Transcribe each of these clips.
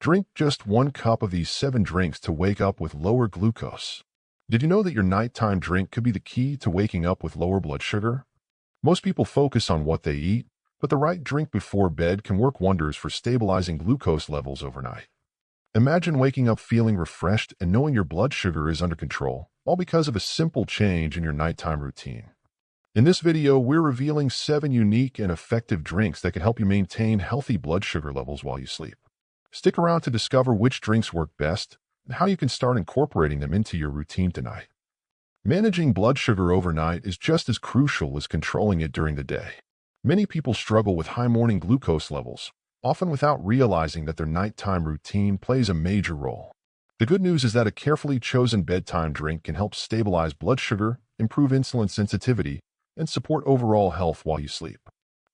Drink just 1 cup of these 7 drinks to wake up with lower glucose. Did you know that your nighttime drink could be the key to waking up with lower blood sugar? Most people focus on what they eat, but the right drink before bed can work wonders for stabilizing glucose levels overnight. Imagine waking up feeling refreshed and knowing your blood sugar is under control, all because of a simple change in your nighttime routine. In this video, we're revealing 7 unique and effective drinks that can help you maintain healthy blood sugar levels while you sleep. Stick around to discover which drinks work best and how you can start incorporating them into your routine tonight. Managing blood sugar overnight is just as crucial as controlling it during the day. Many people struggle with high morning glucose levels, often without realizing that their nighttime routine plays a major role. The good news is that a carefully chosen bedtime drink can help stabilize blood sugar, improve insulin sensitivity, and support overall health while you sleep.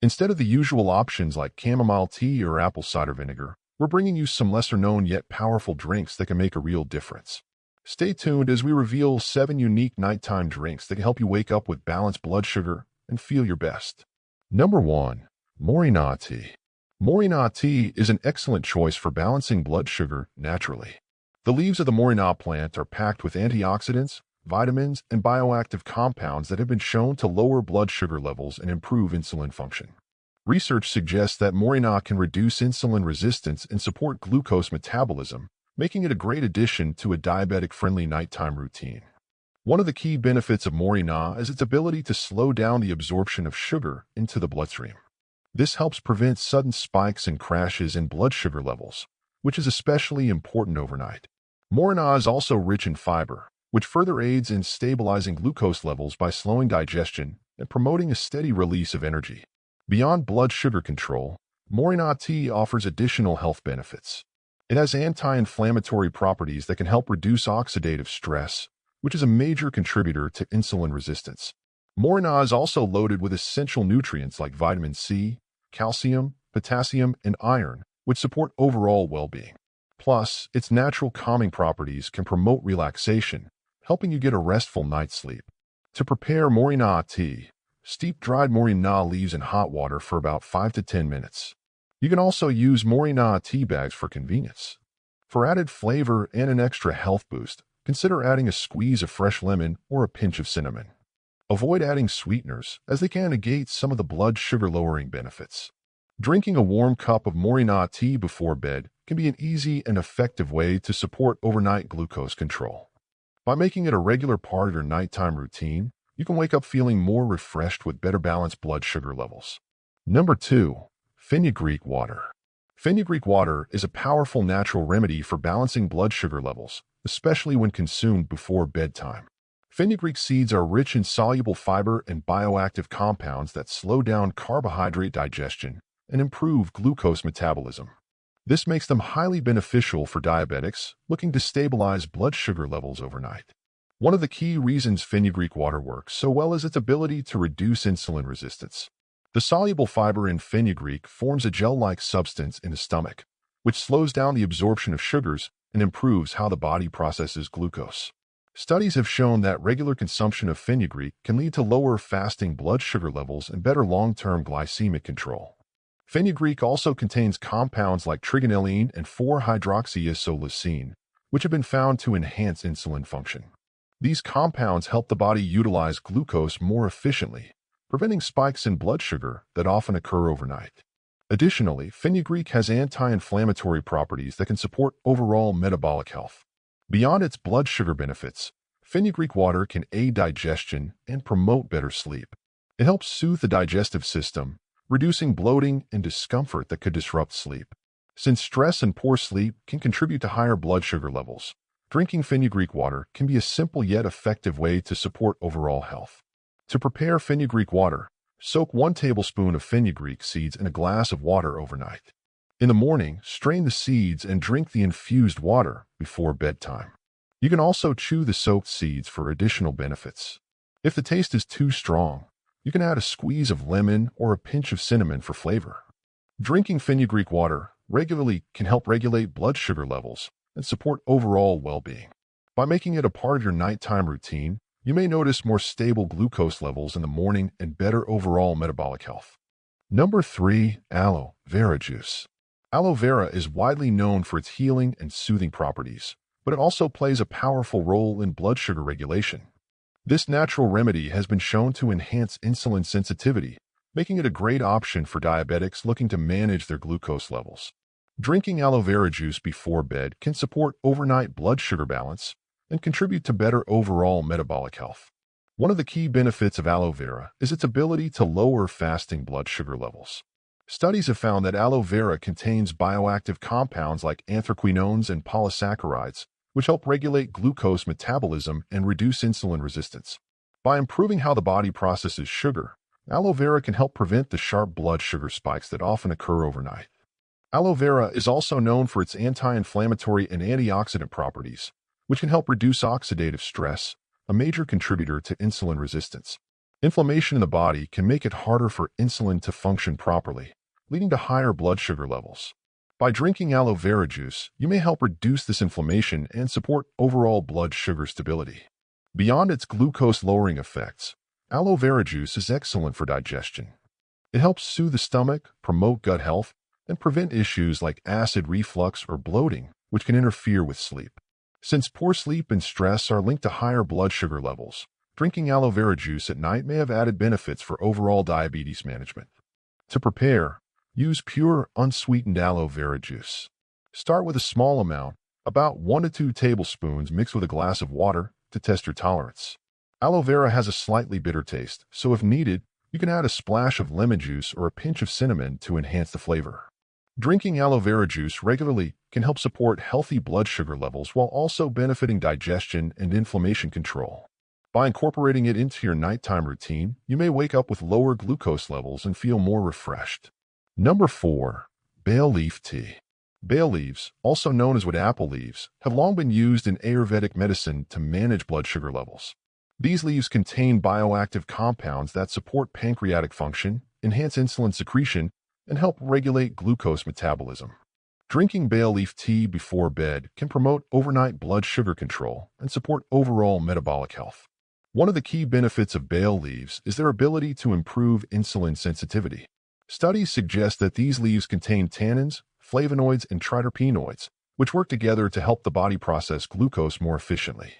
Instead of the usual options like chamomile tea or apple cider vinegar, we're bringing you some lesser-known yet powerful drinks that can make a real difference. Stay tuned as we reveal 7 unique nighttime drinks that can help you wake up with balanced blood sugar and feel your best. Number 1. Moringa tea. Moringa tea is an excellent choice for balancing blood sugar naturally. The leaves of the moringa plant are packed with antioxidants, vitamins, and bioactive compounds that have been shown to lower blood sugar levels and improve insulin function. Research suggests that moringa can reduce insulin resistance and support glucose metabolism, making it a great addition to a diabetic-friendly nighttime routine. One of the key benefits of moringa is its ability to slow down the absorption of sugar into the bloodstream. This helps prevent sudden spikes and crashes in blood sugar levels, which is especially important overnight. Moringa is also rich in fiber, which further aids in stabilizing glucose levels by slowing digestion and promoting a steady release of energy. Beyond blood sugar control, moringa tea offers additional health benefits. It has anti-inflammatory properties that can help reduce oxidative stress, which is a major contributor to insulin resistance. Moringa is also loaded with essential nutrients like vitamin C, calcium, potassium, and iron, which support overall well-being. Plus, its natural calming properties can promote relaxation, helping you get a restful night's sleep. To prepare moringa tea, steep dried moringa leaves in hot water for about 5 to 10 minutes. You can also use moringa tea bags for convenience. For added flavor and an extra health boost, consider adding a squeeze of fresh lemon or a pinch of cinnamon. Avoid adding sweeteners, as they can negate some of the blood sugar-lowering benefits. Drinking a warm cup of moringa tea before bed can be an easy and effective way to support overnight glucose control. By making it a regular part of your nighttime routine, you can wake up feeling more refreshed with better balanced blood sugar levels. Number 2. Fenugreek water. Fenugreek water is a powerful natural remedy for balancing blood sugar levels, especially when consumed before bedtime. Fenugreek seeds are rich in soluble fiber and bioactive compounds that slow down carbohydrate digestion and improve glucose metabolism. This makes them highly beneficial for diabetics looking to stabilize blood sugar levels overnight. One of the key reasons fenugreek water works so well is its ability to reduce insulin resistance. The soluble fiber in fenugreek forms a gel-like substance in the stomach, which slows down the absorption of sugars and improves how the body processes glucose. Studies have shown that regular consumption of fenugreek can lead to lower fasting blood sugar levels and better long-term glycemic control. Fenugreek also contains compounds like trigonelline and 4-hydroxyisoleucine, which have been found to enhance insulin function. These compounds help the body utilize glucose more efficiently, preventing spikes in blood sugar that often occur overnight. Additionally, fenugreek has anti-inflammatory properties that can support overall metabolic health. Beyond its blood sugar benefits, fenugreek water can aid digestion and promote better sleep. It helps soothe the digestive system, reducing bloating and discomfort that could disrupt sleep. Since stress and poor sleep can contribute to higher blood sugar levels, drinking fenugreek water can be a simple yet effective way to support overall health. To prepare fenugreek water, soak 1 tablespoon of fenugreek seeds in a glass of water overnight. In the morning, strain the seeds and drink the infused water before bedtime. You can also chew the soaked seeds for additional benefits. If the taste is too strong, you can add a squeeze of lemon or a pinch of cinnamon for flavor. Drinking fenugreek water regularly can help regulate blood sugar levels and support overall well-being. By making it a part of your nighttime routine, you may notice more stable glucose levels in the morning and better overall metabolic health. Number 3. Aloe vera juice. Aloe vera is widely known for its healing and soothing properties, but it also plays a powerful role in blood sugar regulation. This natural remedy has been shown to enhance insulin sensitivity, making it a great option for diabetics looking to manage their glucose levels. Drinking aloe vera juice before bed can support overnight blood sugar balance and contribute to better overall metabolic health. One of the key benefits of aloe vera is its ability to lower fasting blood sugar levels. Studies have found that aloe vera contains bioactive compounds like anthraquinones and polysaccharides, which help regulate glucose metabolism and reduce insulin resistance. By improving how the body processes sugar, aloe vera can help prevent the sharp blood sugar spikes that often occur overnight. Aloe vera is also known for its anti-inflammatory and antioxidant properties, which can help reduce oxidative stress, a major contributor to insulin resistance. Inflammation in the body can make it harder for insulin to function properly, leading to higher blood sugar levels. By drinking aloe vera juice, you may help reduce this inflammation and support overall blood sugar stability. Beyond its glucose-lowering effects, aloe vera juice is excellent for digestion. It helps soothe the stomach, promote gut health, and prevent issues like acid reflux or bloating, which can interfere with sleep. Since poor sleep and stress are linked to higher blood sugar levels, drinking aloe vera juice at night may have added benefits for overall diabetes management. To prepare, use pure, unsweetened aloe vera juice. Start with a small amount, about 1 to 2 tablespoons mixed with a glass of water, to test your tolerance. Aloe vera has a slightly bitter taste, so if needed, you can add a splash of lemon juice or a pinch of cinnamon to enhance the flavor. Drinking aloe vera juice regularly can help support healthy blood sugar levels while also benefiting digestion and inflammation control. By incorporating it into your nighttime routine, you may wake up with lower glucose levels and feel more refreshed. Number 4. Bay leaf tea. Bay leaves, also known as wood apple leaves, have long been used in Ayurvedic medicine to manage blood sugar levels. These leaves contain bioactive compounds that support pancreatic function, enhance insulin secretion, and help regulate glucose metabolism. Drinking bay leaf tea before bed can promote overnight blood sugar control and support overall metabolic health. One of the key benefits of bay leaves is their ability to improve insulin sensitivity. Studies suggest that these leaves contain tannins, flavonoids, and triterpenoids, which work together to help the body process glucose more efficiently.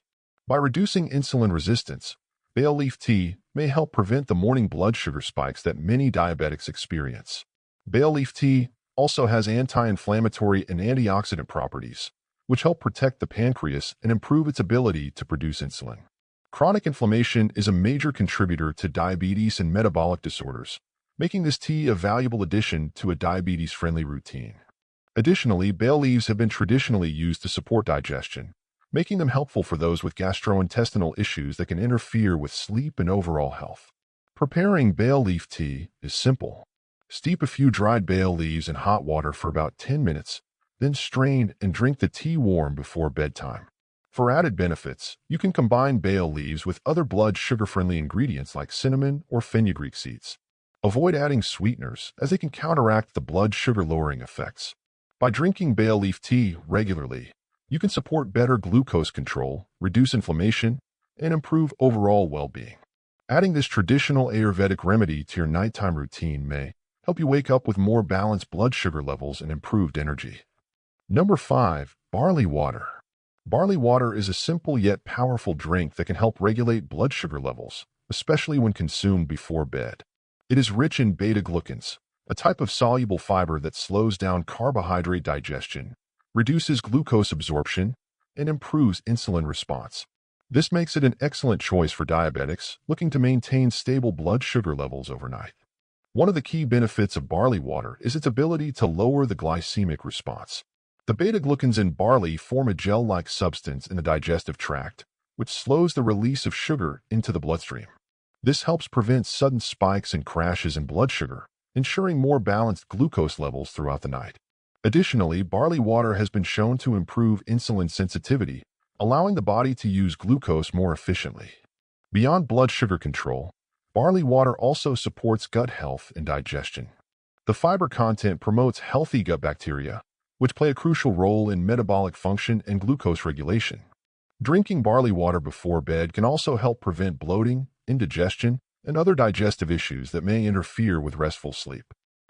By reducing insulin resistance, bay leaf tea may help prevent the morning blood sugar spikes that many diabetics experience. Bay leaf tea also has anti-inflammatory and antioxidant properties, which help protect the pancreas and improve its ability to produce insulin. Chronic inflammation is a major contributor to diabetes and metabolic disorders, making this tea a valuable addition to a diabetes-friendly routine. Additionally, bay leaves have been traditionally used to support digestion, making them helpful for those with gastrointestinal issues that can interfere with sleep and overall health. Preparing bay leaf tea is simple. Steep a few dried bay leaves in hot water for about 10 minutes, then strain and drink the tea warm before bedtime. For added benefits, you can combine bay leaves with other blood sugar-friendly ingredients like cinnamon or fenugreek seeds. Avoid adding sweeteners, as they can counteract the blood sugar-lowering effects. By drinking bay leaf tea regularly, you can support better glucose control, reduce inflammation, and improve overall well-being. Adding this traditional Ayurvedic remedy to your nighttime routine may help you wake up with more balanced blood sugar levels and improved energy. Number 5. Barley water. Barley water is a simple yet powerful drink that can help regulate blood sugar levels, especially when consumed before bed. It is rich in beta-glucans, a type of soluble fiber that slows down carbohydrate digestion, reduces glucose absorption, and improves insulin response. This makes it an excellent choice for diabetics looking to maintain stable blood sugar levels overnight. One of the key benefits of barley water is its ability to lower the glycemic response. The beta-glucans in barley form a gel-like substance in the digestive tract, which slows the release of sugar into the bloodstream. This helps prevent sudden spikes and crashes in blood sugar, ensuring more balanced glucose levels throughout the night. Additionally, barley water has been shown to improve insulin sensitivity, allowing the body to use glucose more efficiently. Beyond blood sugar control, barley water also supports gut health and digestion. The fiber content promotes healthy gut bacteria, which play a crucial role in metabolic function and glucose regulation. Drinking barley water before bed can also help prevent bloating, indigestion, and other digestive issues that may interfere with restful sleep.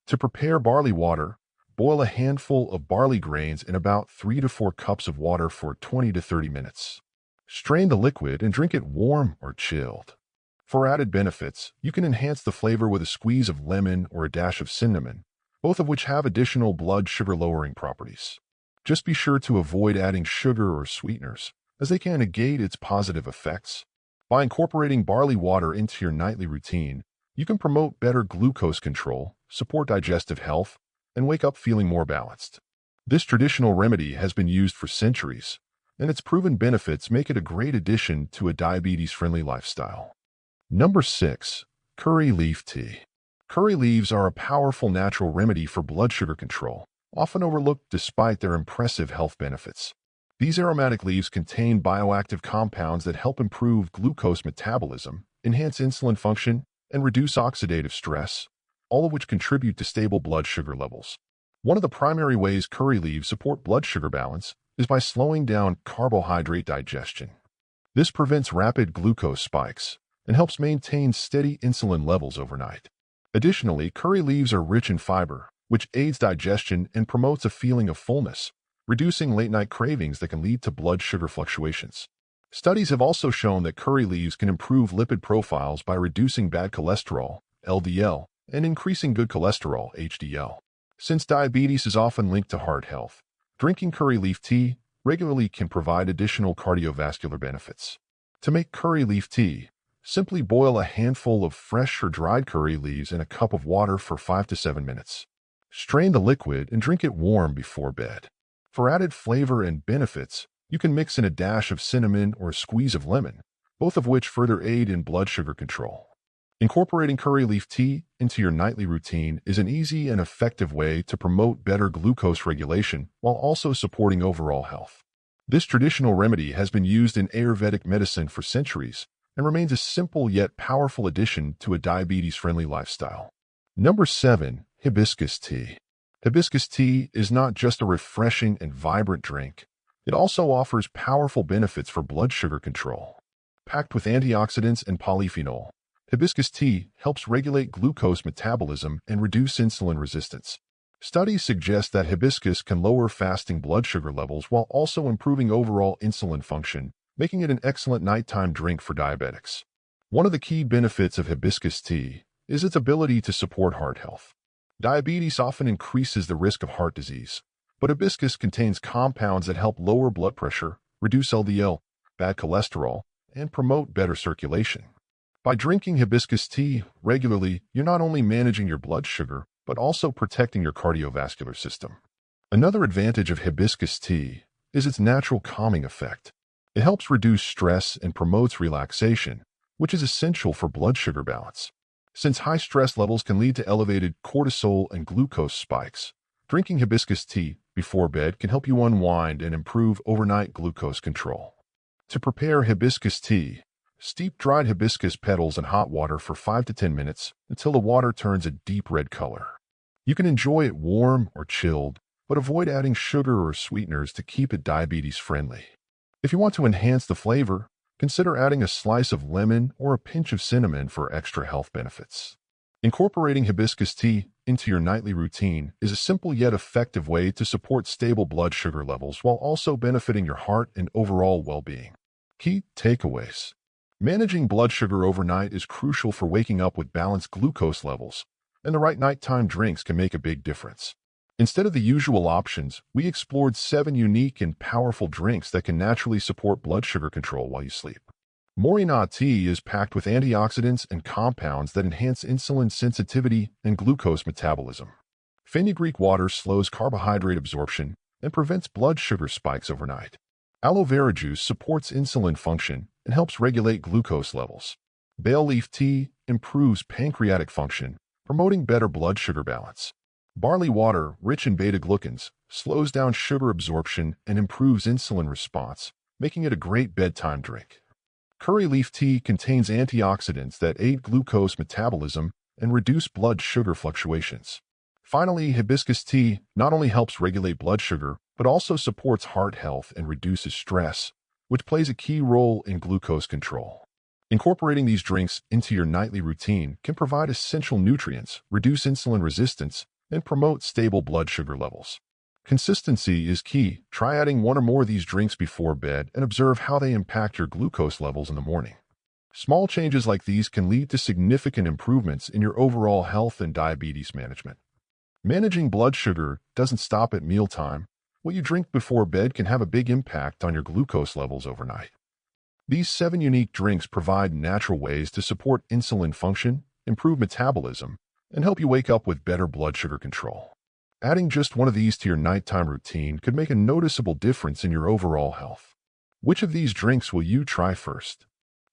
To prepare barley water, boil a handful of barley grains in about 3 to 4 cups of water for 20 to 30 minutes. Strain the liquid and drink it warm or chilled. For added benefits, you can enhance the flavor with a squeeze of lemon or a dash of cinnamon, both of which have additional blood sugar-lowering properties. Just be sure to avoid adding sugar or sweeteners, as they can negate its positive effects. By incorporating barley water into your nightly routine, you can promote better glucose control, support digestive health, and wake up feeling more balanced. This traditional remedy has been used for centuries, and its proven benefits make it a great addition to a diabetes-friendly lifestyle. Number 6. Curry leaf tea. Curry leaves are a powerful natural remedy for blood sugar control, often overlooked despite their impressive health benefits. These aromatic leaves contain bioactive compounds that help improve glucose metabolism, enhance insulin function, and reduce oxidative stress, all of which contribute to stable blood sugar levels. One of the primary ways curry leaves support blood sugar balance is by slowing down carbohydrate digestion. This prevents rapid glucose spikes and helps maintain steady insulin levels overnight. Additionally, curry leaves are rich in fiber, which aids digestion and promotes a feeling of fullness, reducing late-night cravings that can lead to blood sugar fluctuations. Studies have also shown that curry leaves can improve lipid profiles by reducing bad cholesterol, LDL, and increasing good cholesterol, HDL. Since diabetes is often linked to heart health, drinking curry leaf tea regularly can provide additional cardiovascular benefits. To make curry leaf tea, simply boil a handful of fresh or dried curry leaves in a cup of water for 5 to 7 minutes. Strain the liquid and drink it warm before bed. For added flavor and benefits, you can mix in a dash of cinnamon or a squeeze of lemon, both of which further aid in blood sugar control. Incorporating curry leaf tea into your nightly routine is an easy and effective way to promote better glucose regulation while also supporting overall health. This traditional remedy has been used in Ayurvedic medicine for centuries and remains a simple yet powerful addition to a diabetes-friendly lifestyle. Number 7. Hibiscus tea. Hibiscus tea is not just a refreshing and vibrant drink. It also offers powerful benefits for blood sugar control. Packed with antioxidants and polyphenol, hibiscus tea helps regulate glucose metabolism and reduce insulin resistance. Studies suggest that hibiscus can lower fasting blood sugar levels while also improving overall insulin function, making it an excellent nighttime drink for diabetics. One of the key benefits of hibiscus tea is its ability to support heart health. Diabetes often increases the risk of heart disease, but hibiscus contains compounds that help lower blood pressure, reduce LDL, bad cholesterol, and promote better circulation. By drinking hibiscus tea regularly, you're not only managing your blood sugar, but also protecting your cardiovascular system. Another advantage of hibiscus tea is its natural calming effect. It helps reduce stress and promotes relaxation, which is essential for blood sugar balance. Since high stress levels can lead to elevated cortisol and glucose spikes, drinking hibiscus tea before bed can help you unwind and improve overnight glucose control. To prepare hibiscus tea, steep dried hibiscus petals in hot water for 5 to 10 minutes until the water turns a deep red color. You can enjoy it warm or chilled, but avoid adding sugar or sweeteners to keep it diabetes-friendly. If you want to enhance the flavor, consider adding a slice of lemon or a pinch of cinnamon for extra health benefits. Incorporating hibiscus tea into your nightly routine is a simple yet effective way to support stable blood sugar levels while also benefiting your heart and overall well-being. Key takeaways. Managing blood sugar overnight is crucial for waking up with balanced glucose levels, and the right nighttime drinks can make a big difference. Instead of the usual options, we explored 7 unique and powerful drinks that can naturally support blood sugar control while you sleep. Morina tea is packed with antioxidants and compounds that enhance insulin sensitivity and glucose metabolism. Fenugreek water slows carbohydrate absorption and prevents blood sugar spikes overnight. Aloe vera juice supports insulin function and helps regulate glucose levels. Bay leaf tea improves pancreatic function, promoting better blood sugar balance. Barley water, rich in beta-glucans, slows down sugar absorption and improves insulin response, making it a great bedtime drink. Curry leaf tea contains antioxidants that aid glucose metabolism and reduce blood sugar fluctuations. Finally, hibiscus tea not only helps regulate blood sugar, but also supports heart health and reduces stress, which plays a key role in glucose control. Incorporating these drinks into your nightly routine can provide essential nutrients, reduce insulin resistance, and promote stable blood sugar levels. Consistency is key. Try adding one or more of these drinks before bed and observe how they impact your glucose levels in the morning. Small changes like these can lead to significant improvements in your overall health and diabetes management. Managing blood sugar doesn't stop at mealtime. What you drink before bed can have a big impact on your glucose levels overnight. These 7 unique drinks provide natural ways to support insulin function, improve metabolism, and help you wake up with better blood sugar control. Adding just one of these to your nighttime routine could make a noticeable difference in your overall health. Which of these drinks will you try first?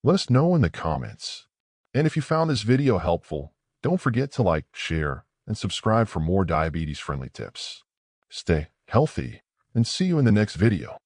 Let us know in the comments. And if you found this video helpful, don't forget to like, share, and subscribe for more diabetes-friendly tips. Stay healthy, and see you in the next video.